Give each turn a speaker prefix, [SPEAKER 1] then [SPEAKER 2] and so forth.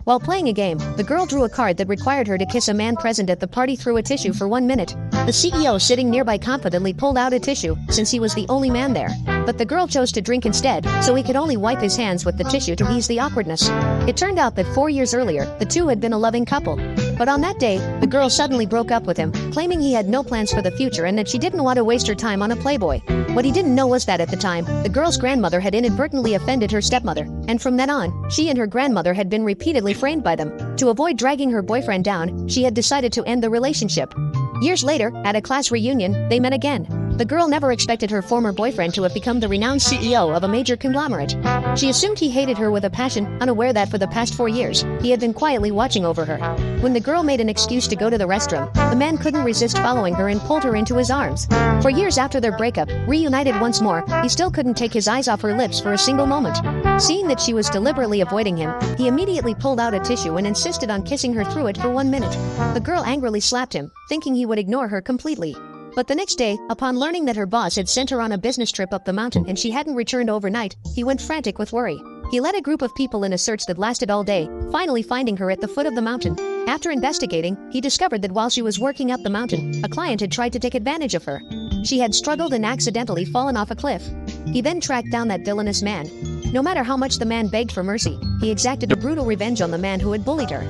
[SPEAKER 1] While playing a game, the girl drew a card that required her to kiss a man present at the party through a tissue for 1 minute. The CEO sitting nearby confidently pulled out a tissue, since he was the only man there. But the girl chose to drink instead, so he could only wipe his hands with the tissue to ease the awkwardness. It turned out that 4 years earlier, the two had been a loving couple. But on that day, the girl suddenly broke up with him, claiming he had no plans for the future and that she didn't want to waste her time on a playboy. What he didn't know was that at the time, the girl's grandmother had inadvertently offended her stepmother, and from then on, she and her grandmother had been repeatedly framed by them. To avoid dragging her boyfriend down, she had decided to end the relationship. Years later, at a class reunion, they met again. The girl never expected her former boyfriend to have become the renowned CEO of a major conglomerate. She assumed he hated her with a passion, unaware that for the past 4 years, he had been quietly watching over her. When the girl made an excuse to go to the restroom, the man couldn't resist following her and pulled her into his arms. For years after their breakup, reunited once more, he still couldn't take his eyes off her lips for a single moment. Seeing that she was deliberately avoiding him, he immediately pulled out a tissue and insisted on kissing her through it for 1 minute. The girl angrily slapped him, thinking he would ignore her completely. But the next day, upon learning that her boss had sent her on a business trip up the mountain and she hadn't returned overnight, he went frantic with worry. He led a group of people in a search that lasted all day, finally finding her at the foot of the mountain. After investigating, he discovered that while she was working up the mountain, a client had tried to take advantage of her. She had struggled and accidentally fallen off a cliff. He then tracked down that villainous man. No matter how much the man begged for mercy, he exacted a brutal revenge on the man who had bullied her.